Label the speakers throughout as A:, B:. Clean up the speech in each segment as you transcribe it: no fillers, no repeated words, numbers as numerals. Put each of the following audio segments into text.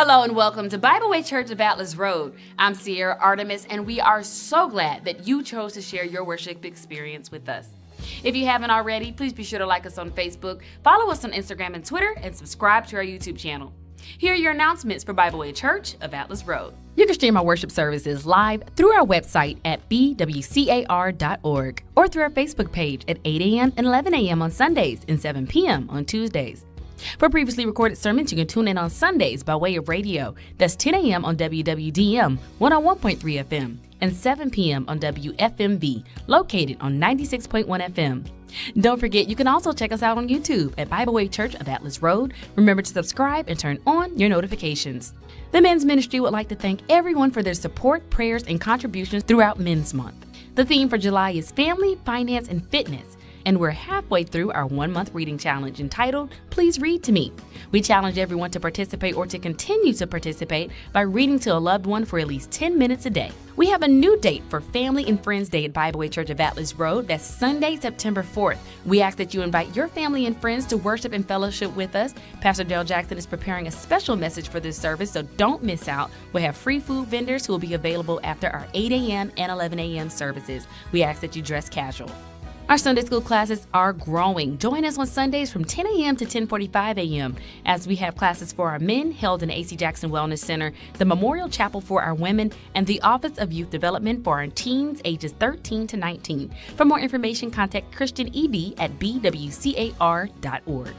A: Hello and welcome to Bible Way Church of Atlas Road. I'm Sierra Artemis, and we are so glad that you chose to share your worship experience with us. If you haven't already, please be sure to like us on Facebook, follow us on Instagram and Twitter, and subscribe to our YouTube channel. Here are your announcements for Bible Way Church of Atlas Road. You can stream our worship services live through our website at BWCAR.org or through our Facebook page at 8 a.m. and 11 a.m. on Sundays and 7 p.m. on Tuesdays. For previously recorded sermons, you can tune in on Sundays by way of radio. That's 10 a.m. on WWDM 101.3 FM and 7 p.m. on WFMV, located on 96.1 FM. Don't forget, you can also check us out on YouTube at Bible Way Church of Atlas Road. Remember to subscribe and turn on your notifications. The men's ministry would like to thank everyone for their support, prayers, and contributions throughout Men's Month. The theme for July is Family, Finance, and Fitness. And we're halfway through our 1-month reading challenge entitled, Please Read to Me. We challenge everyone to participate or to continue to participate by reading to a loved one for at least 10 minutes a day. We have a new date for Family and Friends Day at Bible Way Church of Atlas Road. That's Sunday, September 4th. We ask that you invite your family and friends to worship and fellowship with us. Pastor Dale Jackson is preparing a special message for this service, so don't miss out. We'll have free food vendors who will be available after our 8 a.m. and 11 a.m. services. We ask that you dress casual. Our Sunday school classes are growing. Join us on Sundays from 10 a.m. to 10:45 a.m. as we have classes for our men held in A.C. Jackson Wellness Center, the Memorial Chapel for our women, and the Office of Youth Development for our teens ages 13 to 19. For more information, contact Christian ED at BWCAR.org.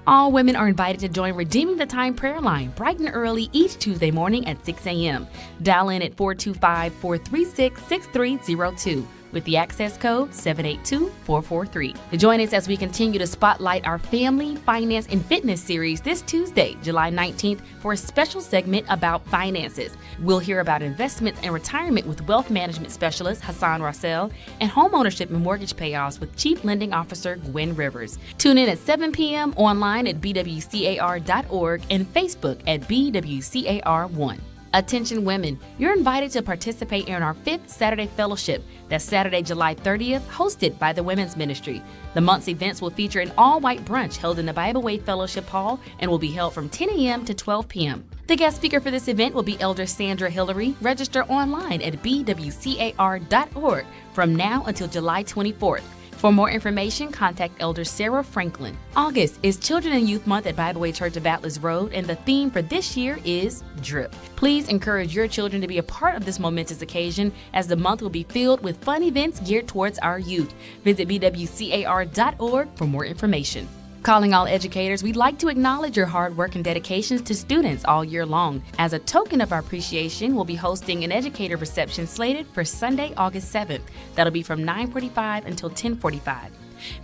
A: All women are invited to join Redeeming the Time prayer line bright and early each Tuesday morning at 6 a.m. Dial in at 425-436-6302. with the access code 782443. Join us as we continue to spotlight our Family, Finance, and Fitness series this Tuesday, July 19th, for a special segment about finances. We'll hear about investments and retirement with Wealth Management Specialist Hasan Ross-El and homeownership and mortgage payoffs with Chief Lending Officer Gwen Rivers. Tune in at 7 p.m. online at BWCAR.org and Facebook at BWCAR1. Attention women, you're invited to participate in our 5th Saturday Fellowship. That's Saturday, July 30th, hosted by the Women's Ministry. The month's events will feature an all-white brunch held in the Bible Way Fellowship Hall and will be held from 10 a.m. to 12 p.m. The guest speaker for this event will be Elder Sandra Hillary. Register online at BWCAR.org from now until July 24th. For more information, contact Elder Sarah Franklin. August is Children and Youth Month at Bible Way Church of Atlas Road, and the theme for this year is Drip. Please encourage your children to be a part of this momentous occasion, as the month will be filled with fun events geared towards our youth. Visit BWCAR.org for more information. Calling all educators, we'd like to acknowledge your hard work and dedications to students all year long. As a token of our appreciation, we'll be hosting an educator reception slated for Sunday, August 7th. That'll be from 9:45 until 10:45.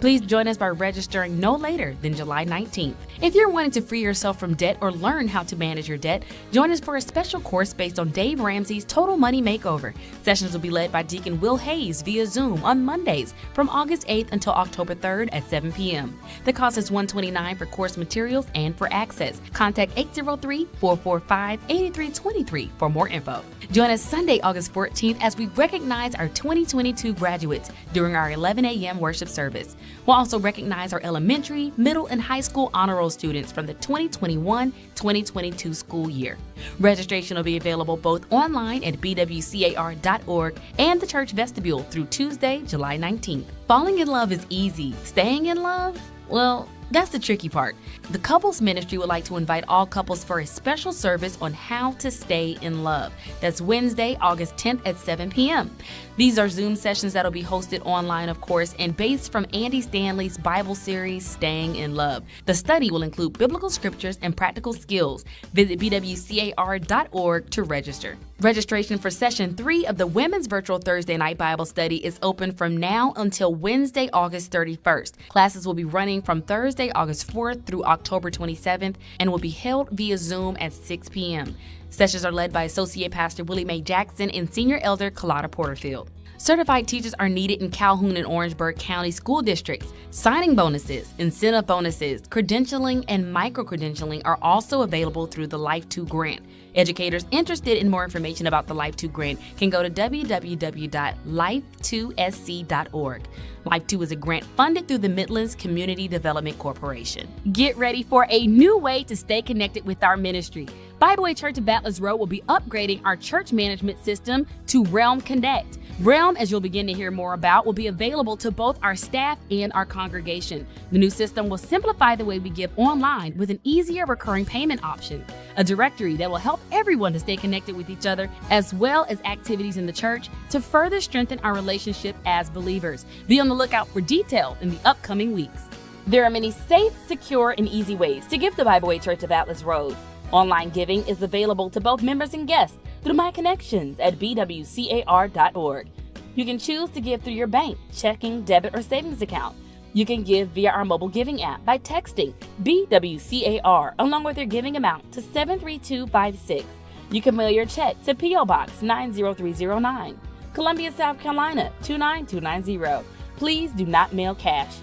A: Please join us by registering no later than July 19th. If you're wanting to free yourself from debt or learn how to manage your debt, join us for a special course based on Dave Ramsey's Total Money Makeover. Sessions will be led by Deacon Will Hayes via Zoom on Mondays from August 8th until October 3rd at 7 p.m. The cost is $129 for course materials and for access. Contact 803-445-8323 for more info. Join us Sunday, August 14th as we recognize our 2022 graduates during our 11 a.m. worship service. We'll also recognize our elementary, middle, and high school honor roll students from the 2021-2022 school year. Registration will be available both online at BWCAR.org and the church vestibule through Tuesday, July 19th. Falling in love is easy. Staying in love? Well, that's the tricky part. The Couples Ministry would like to invite all couples for a special service on how to stay in love. That's Wednesday, August 10th at 7 p.m. These are Zoom sessions that will be hosted online, of course, and based from Andy Stanley's Bible series, Staying in Love. The study will include biblical scriptures and practical skills. Visit BWCAR.org to register. Registration for Session 3 of the Women's Virtual Thursday Night Bible Study is open from now until Wednesday, August 31st. Classes will be running from Thursday, August 4th through October 27th and will be held via Zoom at 6 p.m. Sessions are led by Associate Pastor Willie Mae Jackson and Senior Elder Kalata Porterfield. Certified teachers are needed in Calhoun and Orangeburg County school districts. Signing bonuses, incentive bonuses, credentialing, and micro-credentialing are also available through the Life 2 grant. Educators interested in more information about the Life 2 grant can go to www.life2sc.org. Life 2 is a grant funded through the Midlands Community Development Corporation. Get ready for a new way to stay connected with our ministry. Bible Way Church of Atlas Road will be upgrading our church management system to Realm Connect. Realm, as you'll begin to hear more about, will be available to both our staff and our congregation. The new system will simplify the way we give online with an easier recurring payment option, a directory that will help everyone to stay connected with each other, as well as activities in the church to further strengthen our relationship as believers. Be on the lookout for details in the upcoming weeks. There are many safe, secure, and easy ways to give to Bible Way Church of Atlas Road. Online giving is available to both members and guests through My Connections at BWCAR.org. You can choose to give through your bank, checking, debit, or savings account. You can give via our mobile giving app by texting BWCAR along with your giving amount to 73256. You can mail your check to P.O. Box 90309, Columbia, South Carolina 29290. Please do not mail cash.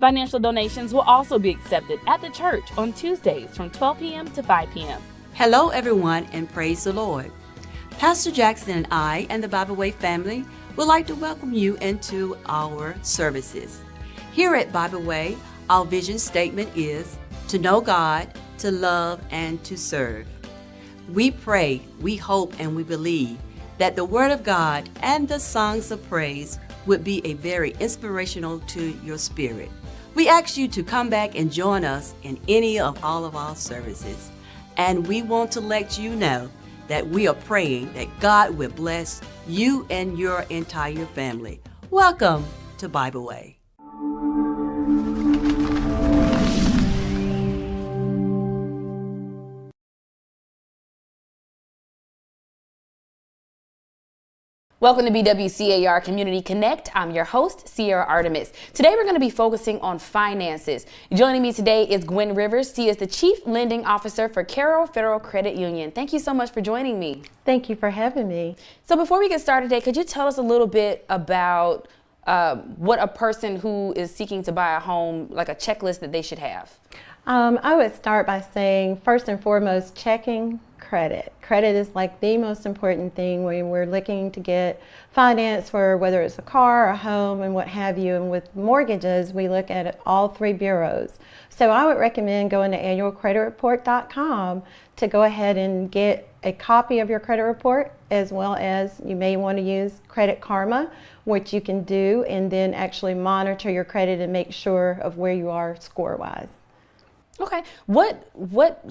A: Financial donations will also be accepted at the church on Tuesdays from 12 p.m. to 5 p.m.
B: Hello, everyone, and praise the Lord. Pastor Jackson and I and the Bible Way family would like to welcome you into our services. Here at Bible Way, our vision statement is to know God, to love, and to serve. We pray, we hope, and we believe that the Word of God and the songs of praise would be a very inspirational to your spirit. We ask you to come back and join us in any of all of our services. And we want to let you know that we are praying that God will bless you and your entire family. Welcome to Bible Way.
A: Welcome to BWCAR Community Connect. I'm your host, Sierra Artemis. Today we're going to be focusing on finances. Joining me today is Gwen Rivers. She is the Chief Lending Officer for Carroll Federal Credit Union. Thank you so much for joining me.
C: Thank you for having me.
A: So before we get started today, could you tell us a little bit about what a person who is seeking to buy a home, like a checklist that they should have?
C: I would start by saying, first and foremost, checking credit. Credit is like the most important thing when we're looking to get finance for whether it's a car, a home, and what have you. And with mortgages, we look at all three bureaus. So I would recommend going to annualcreditreport.com to go ahead and get a copy of your credit report, as well as you may want to use Credit Karma, which you can do, and then actually monitor your credit and make sure of where you are score-wise.
A: Okay. What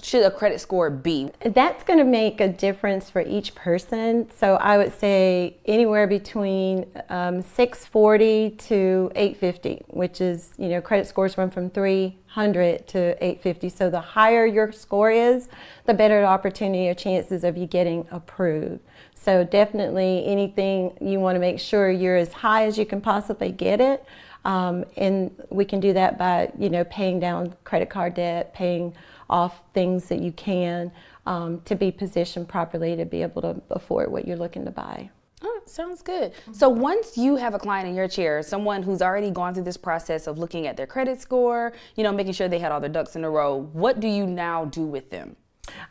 A: should a credit score be?
C: That's going to make a difference for each person. So I would say anywhere between 640 to 850, which is, credit scores run from 300 to 850. So the higher your score is, the better the opportunity or chances of you getting approved. So definitely anything you want to make sure you're as high as you can possibly get it. And we can do that by, paying down credit card debt, paying off things that you can to be positioned properly to be able to afford what you're looking to buy.
A: Oh, sounds good. So once you have a client in your chair, someone who's already gone through this process of looking at their credit score, making sure they had all their ducks in a row, what do you now do with them?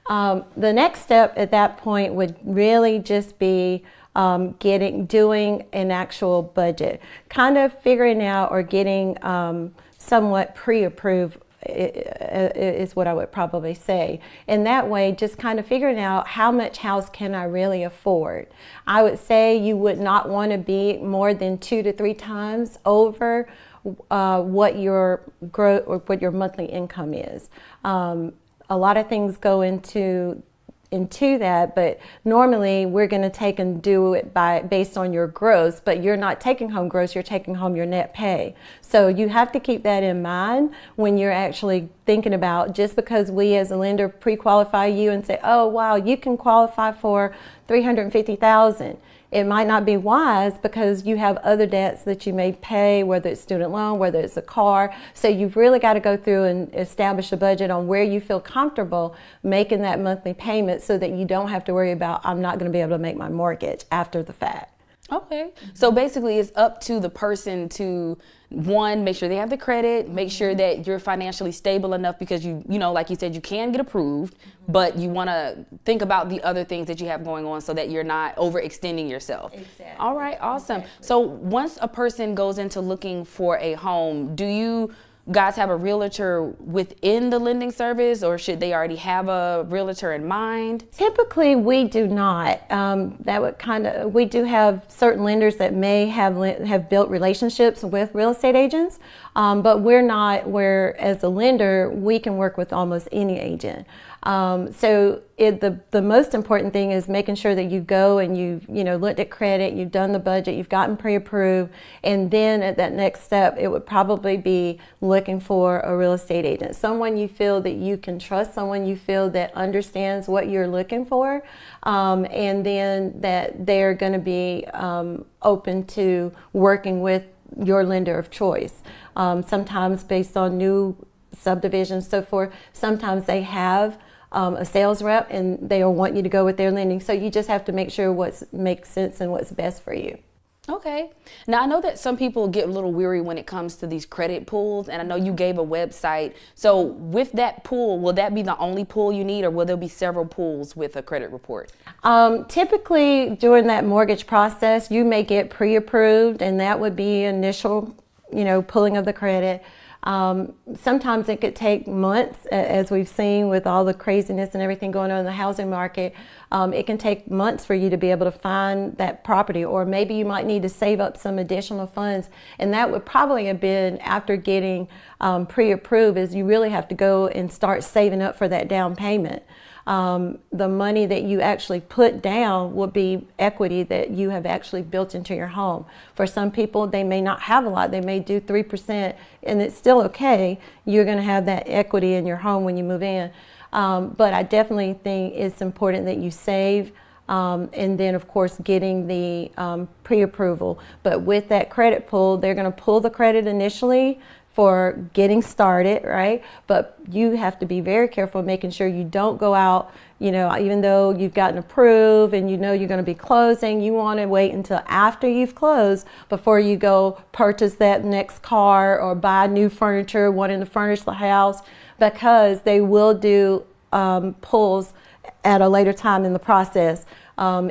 C: The next step at that point would really just be doing an actual budget, kind of figuring out or getting somewhat pre-approved is what I would probably say. And that way, just kind of figuring out how much house can I really afford. I would say you would not want to be more than 2 to 3 times over what your growth or what your monthly income is. A lot of things go into that, but normally we're going to take and do it based on your gross, but you're not taking home gross, you're taking home your net pay. So you have to keep that in mind when you're actually thinking about, just because we as a lender pre-qualify you and say, oh wow, you can qualify for $350,000. It might not be wise because you have other debts that you may pay, whether it's student loan, whether it's a car. So you've really got to go through and establish a budget on where you feel comfortable making that monthly payment so that you don't have to worry about, I'm not going to be able to make my mortgage after the fact.
A: Okay. So basically it's up to the person to, one, make sure they have the credit, make sure that you're financially stable enough, because you know, like you said, you can get approved, but you want to think about the other things that you have going on so that you're not overextending yourself.
C: Exactly.
A: All right. Awesome.
C: Exactly.
A: So once a person goes into looking for a home, do you guys have a realtor within the lending service, or should they already have a realtor in mind?
C: Typically, we do not. We do have certain lenders that may have built relationships with real estate agents, but we're not. Where as a lender, we can work with almost any agent. The most important thing is making sure that you go and you've looked at credit, you've done the budget, you've gotten pre-approved, and then at that next step, it would probably be looking for a real estate agent, someone you feel that you can trust, someone you feel that understands what you're looking for, and then that they're going to be open to working with your lender of choice. Sometimes based on new subdivisions, so forth, sometimes they have a sales rep and they will want you to go with their lending. So you just have to make sure what makes sense and what's best for you.
A: Okay. Now I know that some people get a little weary when it comes to these credit pools, and I know you gave a website. So with that pool, will that be the only pool you need, or will there be several pools with a credit report?
C: Typically during that mortgage process, you may get pre-approved, and that would be initial, pulling of the credit. Sometimes it could take months, as we've seen with all the craziness and everything going on in the housing market. It can take months for you to be able to find that property, or maybe you might need to save up some additional funds, and that would probably have been after getting pre-approved, is you really have to go and start saving up for that down payment. The money that you actually put down will be equity that you have actually built into your home. For some people, they may not have a lot. They may do 3%, and it's still okay. You're going to have that equity in your home when you move in. But I definitely think it's important that you save, and then, of course, getting the pre-approval. But with that credit pull, they're going to pull the credit initially for getting started, right? But you have to be very careful making sure you don't go out, even though you've gotten approved and you're going to be closing, you want to wait until after you've closed before you go purchase that next car or buy new furniture, wanting to furnish the house, because they will do pulls at a later time in the process.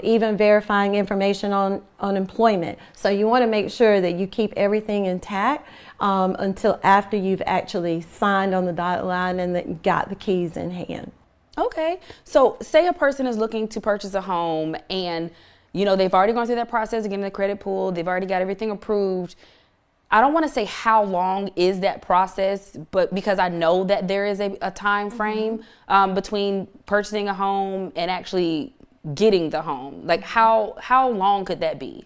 C: Even verifying information on employment. So you want to make sure that you keep everything intact until after you've actually signed on the dotted line and that you got the keys in hand.
A: Okay. So say a person is looking to purchase a home and, they've already gone through that process of getting the credit pulled. They've already got everything approved. I don't want to say how long is that process, but because I know that there is a time frame between purchasing a home and actually getting the home. Like how long could that be?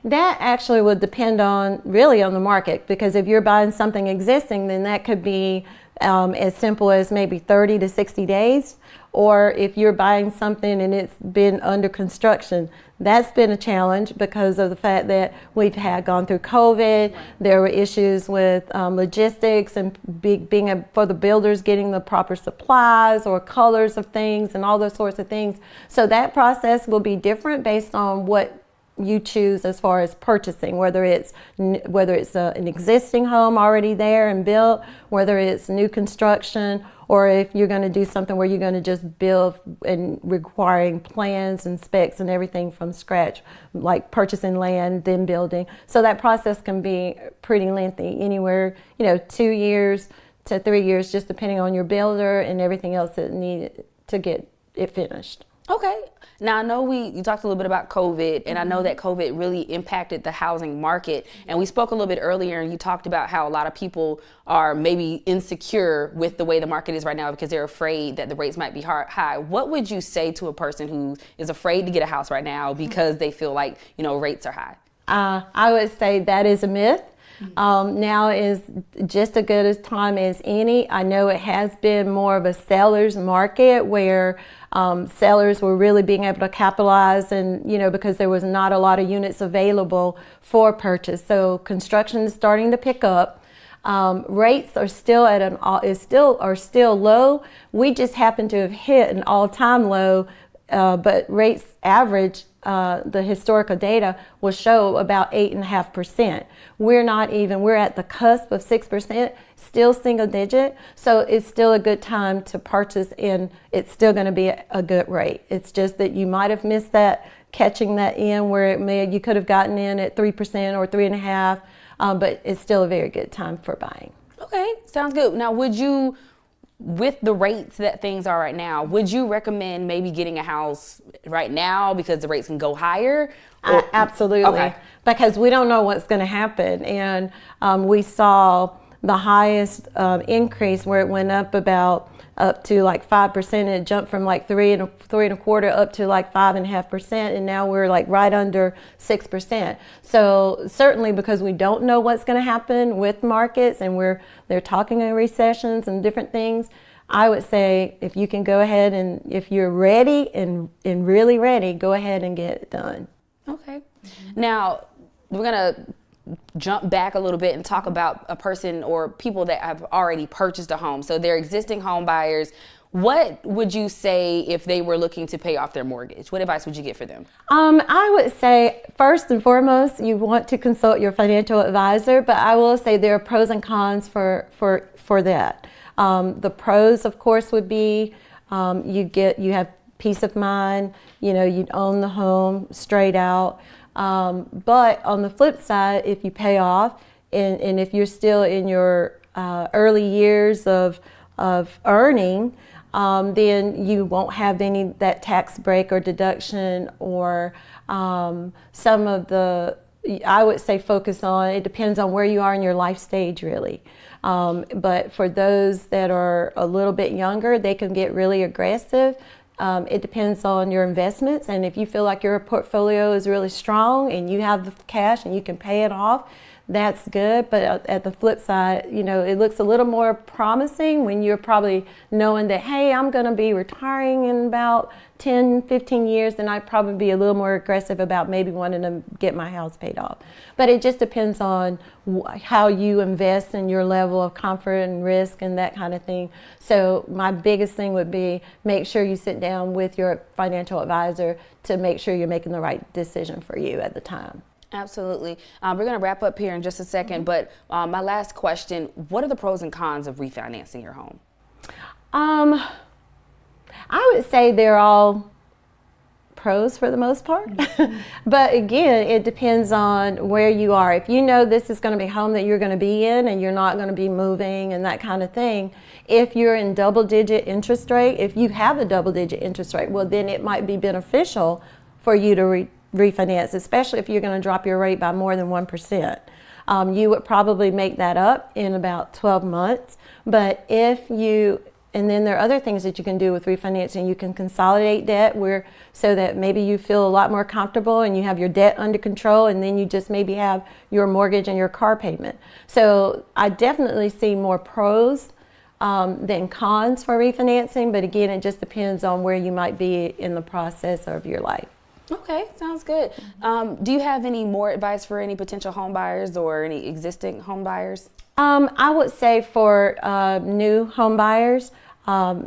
C: That actually would depend really on the market, because if you're buying something existing, then that could be as simple as maybe 30 to 60 days. Or if you're buying something and it's been under construction, that's been a challenge because of the fact that we've gone through COVID. There were issues with logistics and for the builders getting the proper supplies or colors of things and all those sorts of things. So that process will be different based on what you choose as far as purchasing, whether it's an existing home already there and built, whether it's new construction, or if you're going to do something where you're going to just build and requiring plans and specs and everything from scratch, like purchasing land, then building. So that process can be pretty lengthy, anywhere, 2 years to 3 years, just depending on your builder and everything else that needed to get it finished.
A: Okay. Now I know you talked a little bit about COVID, and I know that COVID really impacted the housing market, and we spoke a little bit earlier and you talked about how a lot of people are maybe insecure with the way the market is right now because they're afraid that the rates might be high. What would you say to a person who is afraid to get a house right now because they feel like, rates are high?
C: I would say that is a myth. Now is just as good a time as any. I know it has been more of a seller's market where sellers were really being able to capitalize, and because there was not a lot of units available for purchase. So construction is starting to pick up. Rates are still are still low. We just happen to have hit an all-time low, but rates average the historical data will show about 8.5%. We're at the cusp of 6%, still single digit. So it's still a good time to purchase, and it's still going to be a good rate. It's just that you might have missed that, catching that in where you could have gotten in at 3% or 3.5%, but it's still a very good time for buying.
A: Okay, sounds good. Now, with the rates that things are right now, would you recommend maybe getting a house right now because the rates can go higher?
C: Absolutely,
A: okay.
C: Because we don't know what's going to happen. And we saw the highest increase where it went up to like 5%. It jumped from like 3.25% up to like 5.5%, and now we're like right under 6%. So certainly, because we don't know what's going to happen with markets, and they're talking of recessions and different things, I would say if you can go ahead and if you're ready and really ready, go ahead and get it done.
A: Okay. Now we're gonna jump back a little bit and talk about a person or people that have already purchased a home. So they're existing home buyers. What would you say if they were looking to pay off their mortgage? What advice would you give for them?
C: I would say first and foremost, you want to consult your financial advisor, but I will say there are pros and cons for that. The pros, of course, would be you have peace of mind. You'd own the home straight out. But on the flip side, if you pay off and if you're still in your early years of earning, then you won't have that tax break or deduction or some of the, I would say focus on, it depends on where you are in your life stage really. But for those that are a little bit younger, they can get really aggressive. It depends on your investments, and if you feel like your portfolio is really strong and you have the cash and you can pay it off, that's good. But at the flip side, it looks a little more promising when you're probably knowing that, hey, I'm going to be retiring in about 10, 15 years, then I'd probably be a little more aggressive about maybe wanting to get my house paid off. But it just depends on how you invest and your level of comfort and risk and that kind of thing. So my biggest thing would be make sure you sit down with your financial advisor to make sure you're making the right decision for you at the time.
A: Absolutely. We're going to wrap up here in just a second, but my last question, what are the pros and cons of refinancing your home?
C: I would say they're all pros for the most part. But again, it depends on where you are. If you know this is going to be a home that you're going to be in and you're not going to be moving and that kind of thing, if you're in double-digit interest rate, if you have a double-digit interest rate, well, then it might be beneficial for you to refinance, especially if you're going to drop your rate by more than 1%. You would probably make that up in about 12 months. But and then there are other things that you can do with refinancing. You can consolidate debt so that maybe you feel a lot more comfortable and you have your debt under control, and then you just maybe have your mortgage and your car payment. So I definitely see more pros than cons for refinancing, but again, it just depends on where you might be in the process of your life.
A: Okay, sounds good. Do you have any more advice for any potential home buyers or any existing home buyers?
C: I would say for new home buyers,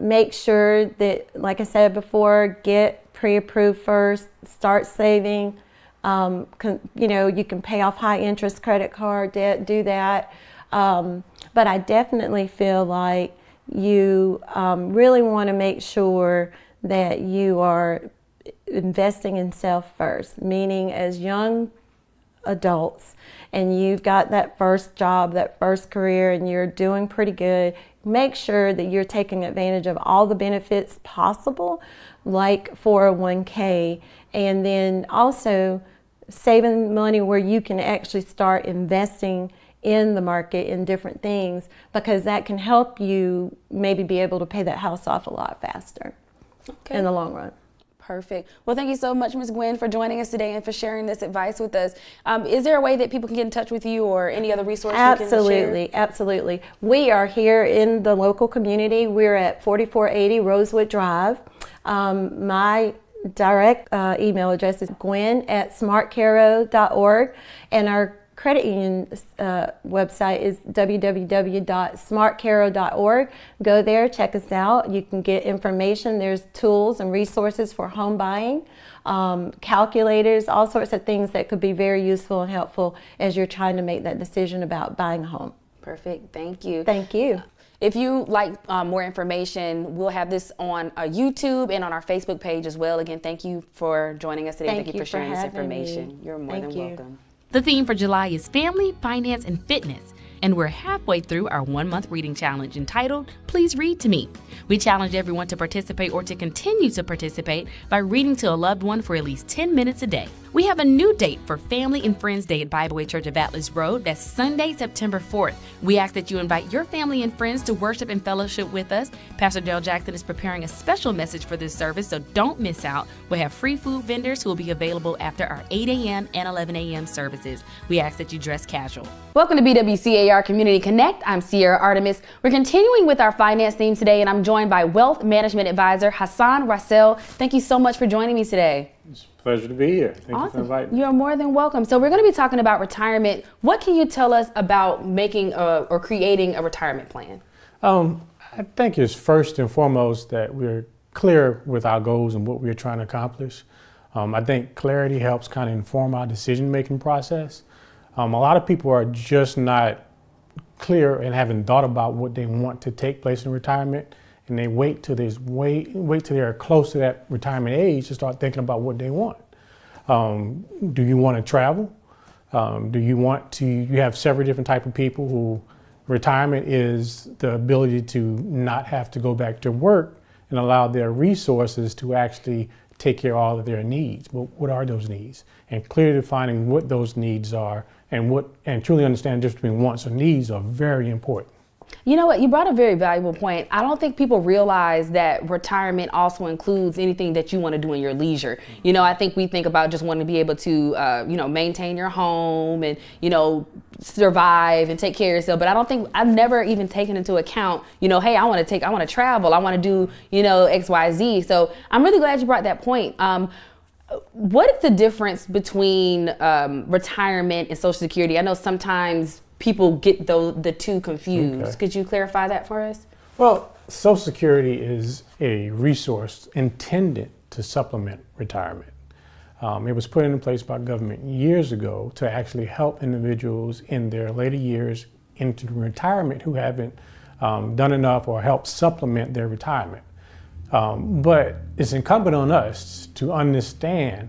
C: make sure that, like I said before, get pre-approved first, start saving. You can pay off high interest credit card debt, do that. But I definitely feel like you really want to make sure that you are investing in self first, meaning as young adults and you've got that first job, that first career, and you're doing pretty good, make sure that you're taking advantage of all the benefits possible, like 401k, and then also saving money where you can actually start investing in the market in different things, because that can help you maybe be able to pay that house off a lot faster in the long run.
A: Perfect. Well, thank you so much, Ms. Gwen, for joining us today and for sharing this advice with us. Is there a way that people can get in touch with you or any other resources?
C: Absolutely, absolutely. We are here in the local community. We're at 4480 Rosewood Drive. My direct email address is gwen@smartcaro.org, and our credit union website is www.smartcaro.org. Go there, check us out. You can get information. There's tools and resources for home buying, calculators, all sorts of things that could be very useful and helpful as you're trying to make that decision about buying a home.
A: Perfect. Thank you.
C: Thank you.
A: If you like more information, we'll have this on YouTube and on our Facebook page as well. Again, thank you for joining us today. Thank you for sharing this information. You're more than welcome. The theme for July is family, finance, and fitness. And we're halfway through our 1-month reading challenge entitled, Please Read to Me. We challenge everyone to participate or to continue to participate by reading to a loved one for at least 10 minutes a day. We have a new date for Family and Friends Day at Bible Way Church of Atlas Road. That's Sunday, September 4th. We ask that you invite your family and friends to worship and fellowship with us. Pastor Dale Jackson is preparing a special message for this service, so don't miss out. We'll have free food vendors who will be available after our 8 a.m. and 11 a.m. services. We ask that you dress casual. Welcome to BWCAR Community Connect. I'm Sierra Artemis. We're continuing with our finance theme today, and I'm joined by Wealth Management Advisor Hasan Ross-El. Thank you so much for joining me today.
D: It's a pleasure to be here. Thank you for inviting me.
A: You're more than welcome. So we're going to be talking about retirement. What can you tell us about making or creating a retirement plan?
D: I think it's first and foremost that we're clear with our goals and what we're trying to accomplish. I think clarity helps kind of inform our decision-making process. A lot of people are just not clear and haven't thought about what they want to take place in retirement, and they wait till they're close to that retirement age to start thinking about what they want. Do you want to travel? You have several different types of people who retirement is the ability to not have to go back to work and allow their resources to actually take care of all of their needs. But what are those needs? And clearly defining what those needs are and truly understanding the difference between wants and needs are very important.
A: You know what? You brought a very valuable point. I don't think people realize that retirement also includes anything that you want to do in your leisure. You know, I think we think about just wanting to be able to, maintain your home and, survive and take care of yourself. But I've never even taken into account, hey, I want to travel. I want to do, X, Y, Z. So I'm really glad you brought that point. What is the difference between retirement and Social Security? I know sometimes people get the two confused. Okay. Could you clarify that for us?
D: Well, Social Security is a resource intended to supplement retirement. It was put into place by government years ago to actually help individuals in their later years into retirement who haven't done enough or help supplement their retirement. But it's incumbent on us to understand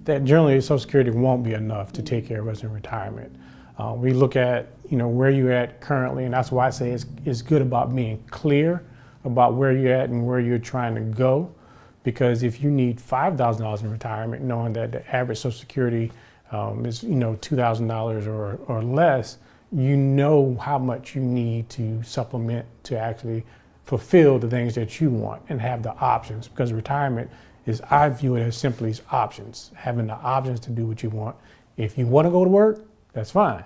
D: that generally Social Security won't be enough to take care of us in retirement. We look at where you're at currently, and that's why I say it's good about being clear about where you're at and where you're trying to go. Because if you need $5,000 in retirement, knowing that the average Social Security is $2,000 or less, you know how much you need to supplement to actually fulfill the things that you want and have the options. Because retirement I view it as simply as options, having the options to do what you want. If you want to go to work, that's fine.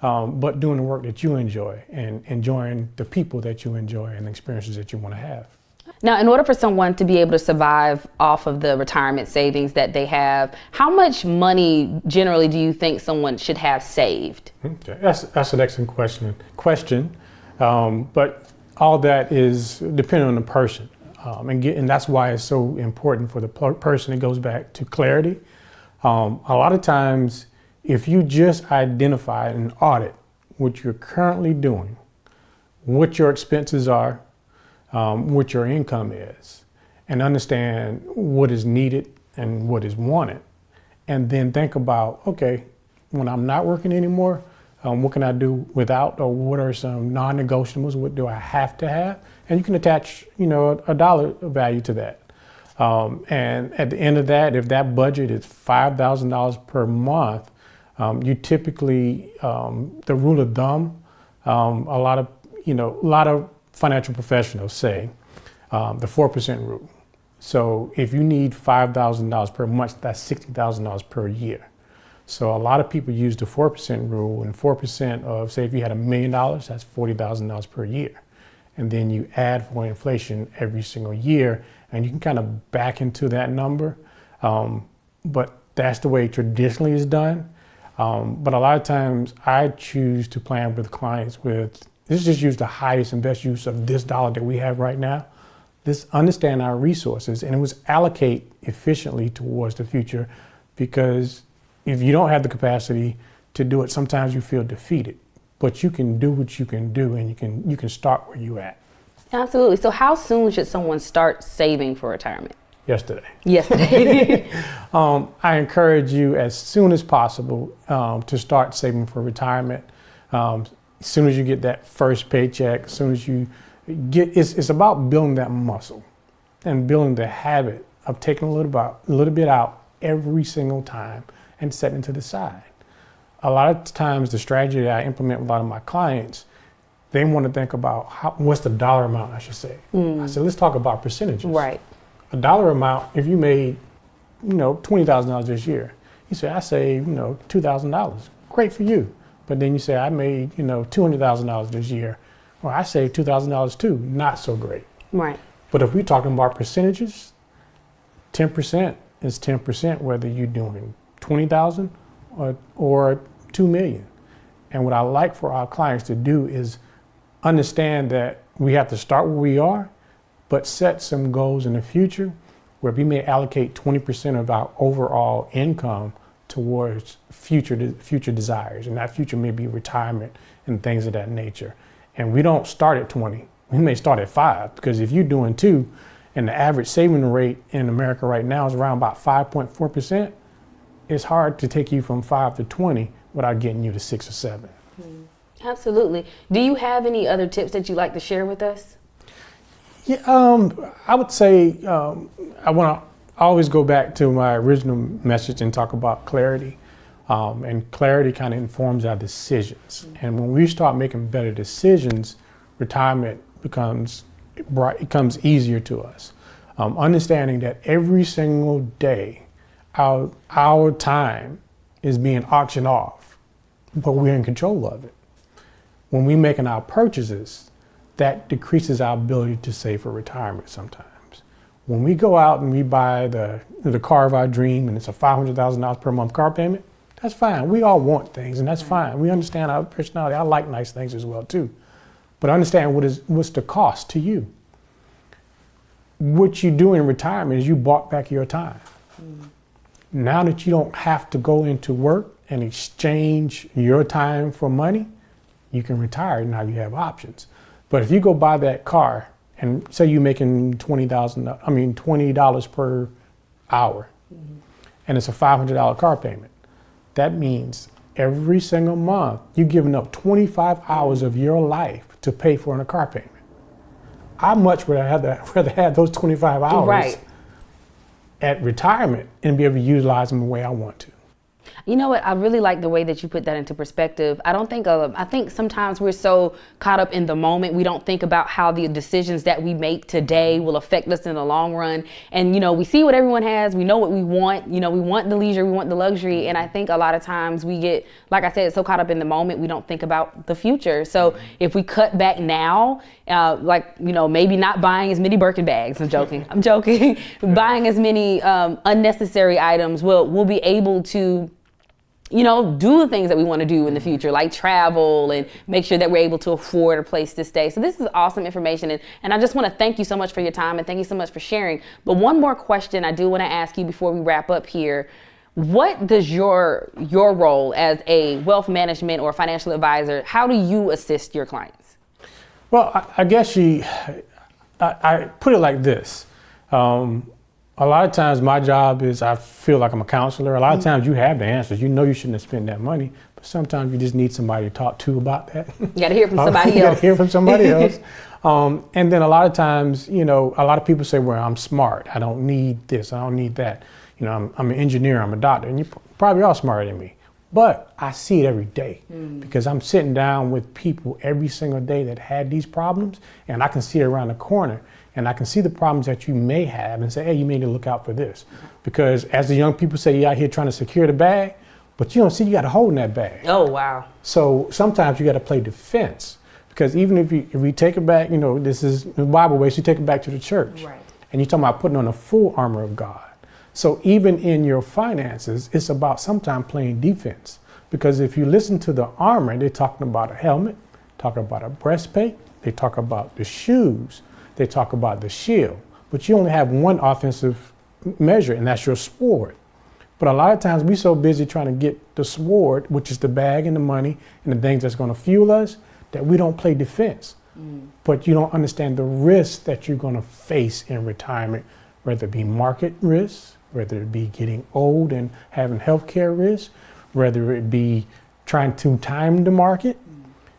D: But doing the work that you enjoy and enjoying the people that you enjoy and the experiences that you want to have.
A: Now, in order for someone to be able to survive off of the retirement savings that they have, how much money generally do you think someone should have saved?
D: Okay. That's an excellent question. But all that is dependent on the person. And that's why it's so important for the person. It goes back to clarity. A lot of times, if you just identify and audit what you're currently doing, what your expenses are, what your income is, and understand what is needed and what is wanted, and then think about, okay, when I'm not working anymore, what can I do without, or what are some non-negotiables? What do I have to have? And you can attach, a dollar value to that. And at the end of that, if that budget is $5,000 per month, you typically, the rule of thumb, a lot of financial professionals say the 4% rule. So if you need $5,000 per month, that's $60,000 per year. So a lot of people use the 4% rule, and 4% of, say, if you had $1 million, that's $40,000 per year. And then you add for inflation every single year, and you can kind of back into that number. But that's the way traditionally is done. But a lot of times I choose to plan with clients with, let's just use the highest and best use of this dollar that we have right now. Let's understand our resources, and it was allocate efficiently towards the future, because if you don't have the capacity to do it, sometimes you feel defeated. But you can do what you can do, and you can start where you at.
A: Absolutely. So how soon should someone start saving for retirement?
D: Yesterday.
A: I
D: encourage you as soon as possible to start saving for retirement. As soon as you get that first paycheck, as soon as you get, it's about building that muscle and building the habit of taking a little bit out every single time and setting it to the side. A lot of times the strategy that I implement with a lot of my clients, they want to think about what's the dollar amount, I should say. I said, let's talk about percentages.
A: Right.
D: A dollar amount, if you made, $20,000 this year, you say, I saved, $2,000. Great for you. But then you say, I made, $200,000 this year. Well, I saved $2,000 too. Not so great.
A: Right.
D: But if we're talking about percentages, 10% is 10%, whether you're doing 20,000 or 2 million. And what I like for our clients to do is understand that we have to start where we are, but set some goals in the future where we may allocate 20% of our overall income towards future desires. And that future may be retirement and things of that nature. And we don't start at 20. We may start at 5, because if you're doing 2 and the average saving rate in America right now is around about 5.4%, it's hard to take you from 5 to 20 without getting you to 6 or 7.
A: Absolutely. Do you have any other tips that you'd like to share with us?
D: Yeah, I would say I want to always go back to my original message and talk about clarity. And clarity kind of informs our decisions. And when we start making better decisions, retirement becomes easier to us. Understanding that every single day, our time is being auctioned off, but we're in control of it. When we're making our purchases, that decreases our ability to save for retirement sometimes. When we go out and we buy the car of our dream and it's a $500,000 per month car payment, that's fine. We all want things, and that's fine. We understand our personality. I like nice things as well too. But understand what's the cost to you. What you do in retirement is you bought back your time. Now that you don't have to go into work and exchange your time for money, you can retire. Now you have options. But if you go buy that car and say you're making $20 per hour, and it's a $500 car payment, that means every single month you're giving up 25 hours of your life to pay for a car payment. I much would rather have those 25 hours at retirement and be able to utilize them the way I want to.
A: You know what? I really like the way that you put that into perspective. I think sometimes we're so caught up in the moment, we don't think about how the decisions that we make today will affect us in the long run. And, we see what everyone has. We know what we want. We want the leisure, we want the luxury. And I think a lot of times we get, like I said, so caught up in the moment, we don't think about the future. So if we cut back now, maybe not buying as many Birkin bags. I'm joking. Buying as many unnecessary items, we'll be able to do the things that we want to do in the future, like travel and make sure that we're able to afford a place to stay. So this is awesome information. And I just want to thank you so much for your time, and thank you so much for sharing. But one more question I do want to ask you before we wrap up here. What does your role as a wealth management or financial advisor, how do you assist your clients?
D: Well, I guess I put it like this. A lot of times my job is, I feel like I'm a counselor. A lot of times you have the answers. You know you shouldn't have spent that money, but sometimes you just need somebody to talk to about that. You
A: got to hear from somebody else.
D: You got to hear from somebody else. And then a lot of times, a lot of people say, well, I'm smart. I don't need this. I don't need that. I'm an engineer. I'm a doctor. And you're probably all smarter than me. But I see it every day because I'm sitting down with people every single day that had these problems, and I can see it around the corner. And I can see the problems that you may have and say, hey, you may need to look out for this. Because as the young people say, you're out here trying to secure the bag, but you don't see you got a hole in that bag.
A: Oh, wow.
D: So sometimes you got to play defense. Because even if we take it back, this is the Bible way, so you take it back to the church.
A: Right.
D: And you're talking about putting on the full armor of God. So even in your finances, it's about sometimes playing defense. Because if you listen to the armor, they're talking about a helmet, talking about a breastplate, they talk about the shoes, they talk about the shield. But you only have one offensive measure, and that's your sword. But a lot of times we're so busy trying to get the sword, which is the bag and the money and the things that's going to fuel us, that we don't play defense. But you don't understand the risks that you're going to face in retirement, whether it be market risks, whether it be getting old and having healthcare risks, whether it be trying to time the market.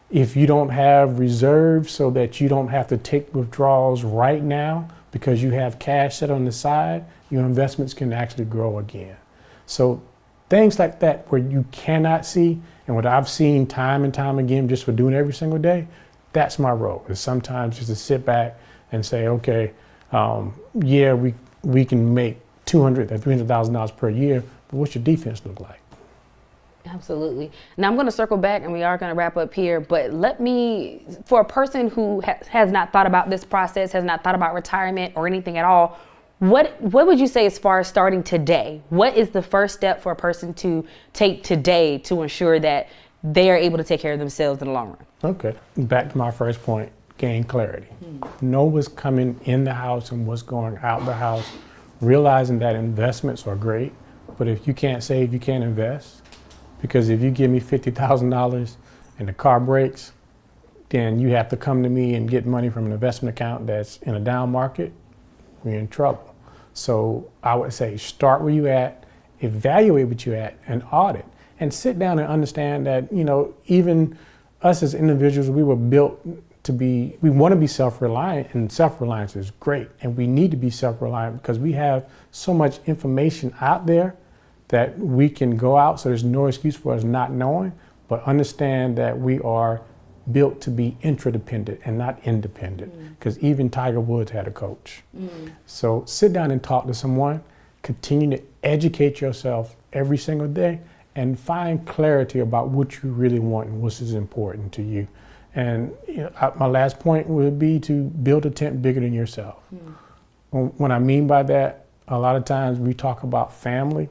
D: If you don't have reserves so that you don't have to take withdrawals right now because you have cash set on the side, your investments can actually grow again. So things like that where you cannot see, and what I've seen time and time again just for doing it every single day, that's my role. Is sometimes just to sit back and say, okay, yeah, we can make $200,000 or $300,000 per year, but what's your defense look like?
A: Absolutely. Now I'm going to circle back and we are going to wrap up here, but for a person who has not thought about this process, has not thought about retirement or anything at all, what would you say as far as starting today? What is the first step for a person to take today to ensure that they are able to take care of themselves in the long run?
D: Okay. Back to my first point, gain clarity. Know what's coming in the house and what's going out the house. Realizing that investments are great, but if you can't save, you can't invest. Because if you give me $50,000 and the car breaks, then you have to come to me and get money from an investment account that's in a down market, we're in trouble. So I would say start where you at, evaluate what you're at, and audit. And sit down and understand that, even us as individuals, we were built we want to be self-reliant, and self-reliance is great. And we need to be self-reliant because we have so much information out there that we can go out, so there's no excuse for us not knowing, but understand that we are built to be interdependent and not independent, because even Tiger Woods had a coach. So sit down and talk to someone, continue to educate yourself every single day, and find clarity about what you really want and what is important to you. And my last point would be to build a tent bigger than yourself. What I mean by that, a lot of times we talk about family.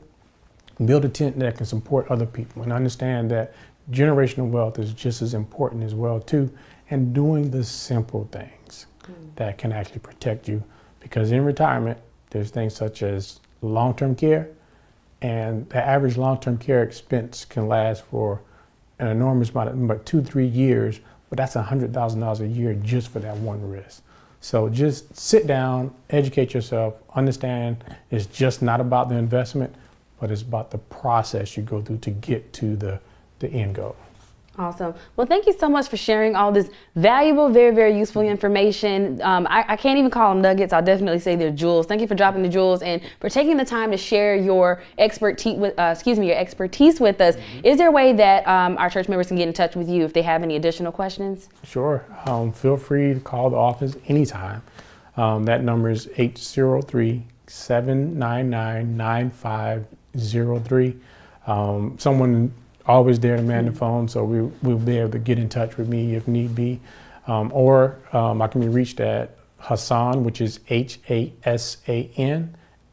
D: Build a tent that can support other people, and understand that generational wealth is just as important as well too, and doing the simple things that can actually protect you. Because in retirement, there's things such as long-term care, and the average long-term care expense can last for an enormous amount of about 2-3 years, but that's $100,000 a year just for that one risk. So just sit down, educate yourself, understand it's just not about the investment, but it's about the process you go through to get to the end goal.
A: Awesome. Well, thank you so much for sharing all this valuable, very, very useful information. I can't even call them nuggets. I'll definitely say they're jewels. Thank you for dropping the jewels and for taking the time to share your expertise with us. Is there a way that our church members can get in touch with you if they have any additional questions?
D: Sure. Feel free to call the office anytime. That number is 803-799-9503. Someone always there to man the phone, so we'll be able to get in touch with me if need be. Or I can be reached at Hasan, which is HASAN,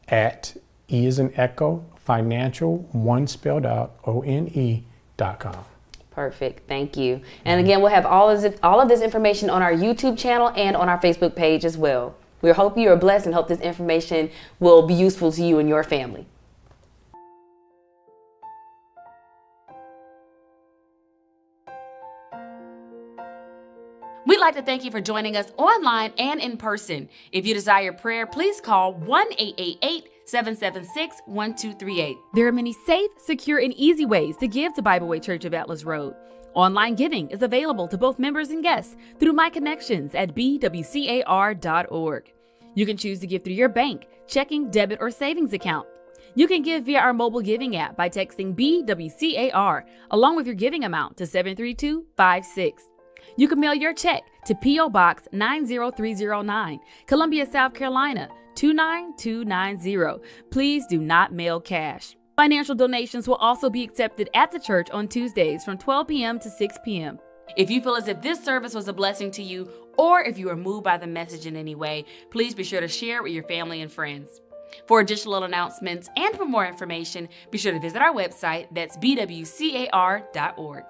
D: at E as in Echo, financial, one spelled out, ONE.com.
A: Perfect. Thank you. And again, we'll have all of this information on our YouTube channel and on our Facebook page as well. We hope you are blessed and hope this information will be useful to you and your family. We'd like to thank you for joining us online and in person. If you desire prayer, please call 1-888-776-1238. There are many safe, secure, and easy ways to give to Bible Way Church of Atlas Road. Online giving is available to both members and guests through My Connections at BWCAR.org. You can choose to give through your bank, checking, debit, or savings account. You can give via our mobile giving app by texting BWCAR along with your giving amount to 73256. You can mail your check to P.O. Box 90309, Columbia, South Carolina 29290. Please do not mail cash. Financial donations will also be accepted at the church on Tuesdays from 12 p.m. to 6 p.m. If you feel as if this service was a blessing to you, or if you are moved by the message in any way, please be sure to share it with your family and friends. For additional announcements and for more information, be sure to visit our website. That's BWCAR.org.